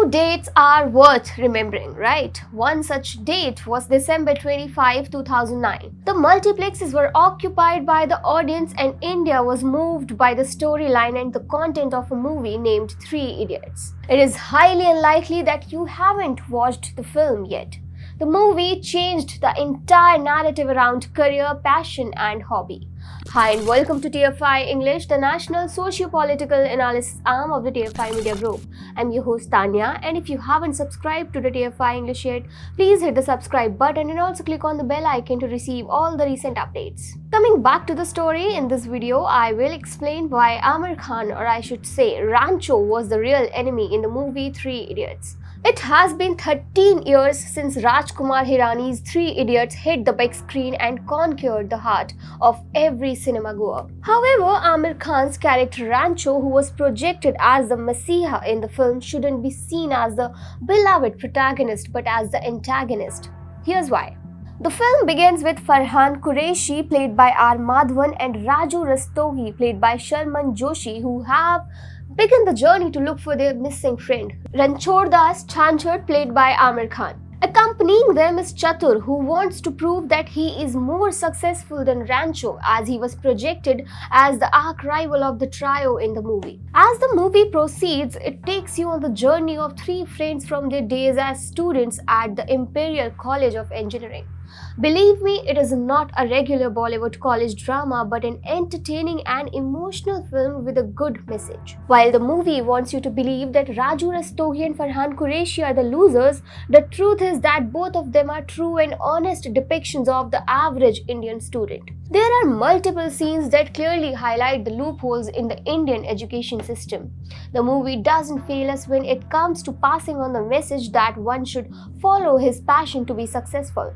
Few dates are worth remembering, right? One such date was December 25, 2009. The multiplexes were occupied by the audience and India was moved by the storyline and the content of a movie named Three Idiots. It is highly unlikely that you haven't watched the film yet. The movie changed the entire narrative around career, passion, and hobby. Hi and welcome to TFI English, the national socio-political analysis arm of the TFI Media Group. I'm your host Tanya, and if you haven't subscribed to the TFI English yet, please hit the subscribe button and also click on the bell icon to receive all the recent updates. Coming back to the story, in this video I will explain why Amir Khan, or I should say Rancho, was the real enemy in the movie Three Idiots. It has been 13 years since Rajkumar Hirani's Three Idiots hit the big screen and conquered the heart of every cinema goer. However, Amir Khan's character Rancho, who was projected as the messiah in the film, shouldn't be seen as the beloved protagonist but as the antagonist. Here's why. The film begins with Farhan Qureshi, played by R. Madhavan, and Raju Rastogi, played by Sharman Joshi, who have begun the journey to look for their missing friend. Ranchor Das Chanchar, played by Amir Khan. Accompanying them is Chatur, who wants to prove that he is more successful than Rancho, as he was projected as the arch rival of the trio in the movie. As the movie proceeds, it takes you on the journey of three friends from their days as students at the Imperial College of Engineering. Believe me, it is not a regular Bollywood college drama but an entertaining and emotional film with a good message. While the movie wants you to believe that Raju Rastogi and Farhan Qureshi are the losers, the truth is that both of them are true and honest depictions of the average Indian student. There are multiple scenes that clearly highlight the loopholes in the Indian education system. The movie doesn't fail us when it comes to passing on the message that one should follow his passion to be successful.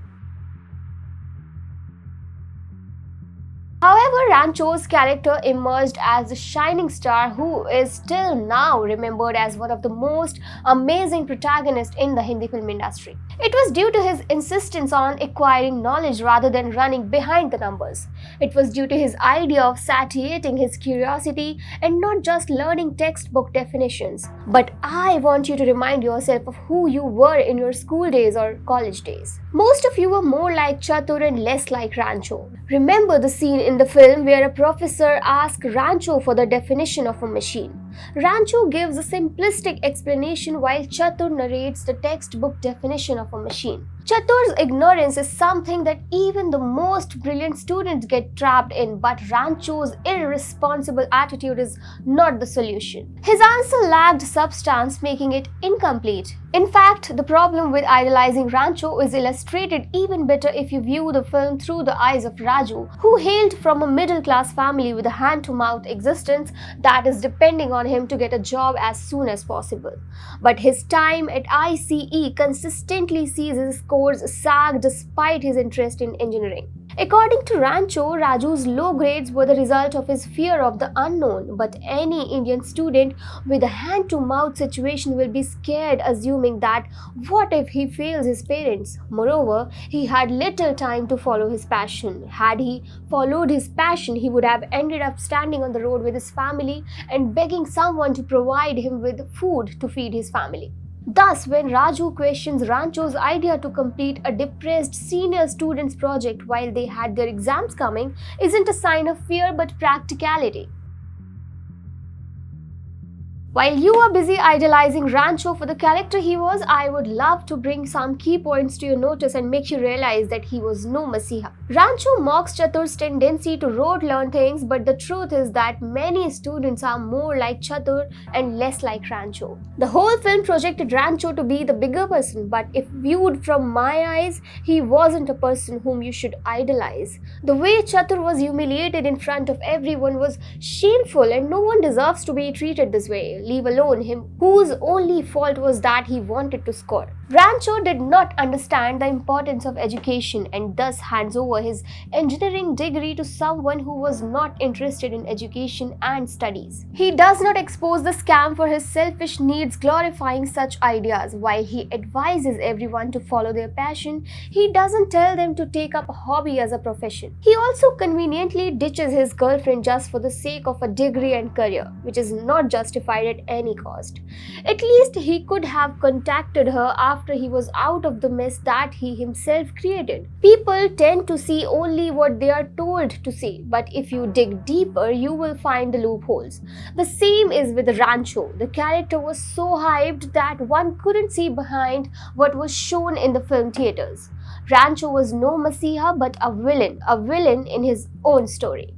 However, Rancho's character emerged as a shining star who is still now remembered as one of the most amazing protagonists in the Hindi film industry. It was due to his insistence on acquiring knowledge rather than running behind the numbers. It was due to his idea of satiating his curiosity and not just learning textbook definitions. But I want you to remind yourself of who you were in your school days or college days. Most of you were more like Chatur and less like Rancho. Remember the scene in the film where a professor asks Rancho for the definition of a machine. Rancho gives a simplistic explanation while Chatur narrates the textbook definition of a machine. Chatur's ignorance is something that even the most brilliant students get trapped in, but Rancho's irresponsible attitude is not the solution. His answer lacked substance, making it incomplete. In fact, the problem with idolizing Rancho is illustrated even better if you view the film through the eyes of Raju, who hailed from a middle-class family with a hand-to-mouth existence that is depending on him to get a job as soon as possible. But his time at ICE consistently sees his scores sag despite his interest in engineering. According to Rancho, Raju's low grades were the result of his fear of the unknown, but any Indian student with a hand-to-mouth situation will be scared, assuming that what if he fails his parents? Moreover, he had little time to follow his passion. Had he followed his passion, he would have ended up standing on the road with his family and begging someone to provide him with food to feed his family. Thus, when Raju questions Rancho's idea to complete a depressed senior students project while they had their exams coming, isn't a sign of fear but practicality. While you are busy idolizing Rancho for the character he was, I would love to bring some key points to your notice and make you realize that he was no messiah. Rancho mocks Chatur's tendency to rote learn things, but the truth is that many students are more like Chatur and less like Rancho. The whole film projected Rancho to be the bigger person, but if viewed from my eyes, he wasn't a person whom you should idolize. The way Chatur was humiliated in front of everyone was shameful, and no one deserves to be treated this way. Leave alone him whose only fault was that he wanted to score. Rancho did not understand the importance of education and thus hands over his engineering degree to someone who was not interested in education and studies. He does not expose the scam for his selfish needs, glorifying such ideas. While he advises everyone to follow their passion, he doesn't tell them to take up a hobby as a profession. He also conveniently ditches his girlfriend just for the sake of a degree and career, which is not justified at any cost. At least he could have contacted her after he was out of the mess that he himself created. People tend to see only what they are told to see, but if you dig deeper, you will find the loopholes. The same is with Rancho. The character was so hyped that one couldn't see behind what was shown in the film theaters. Rancho was no messiah but a villain in his own story.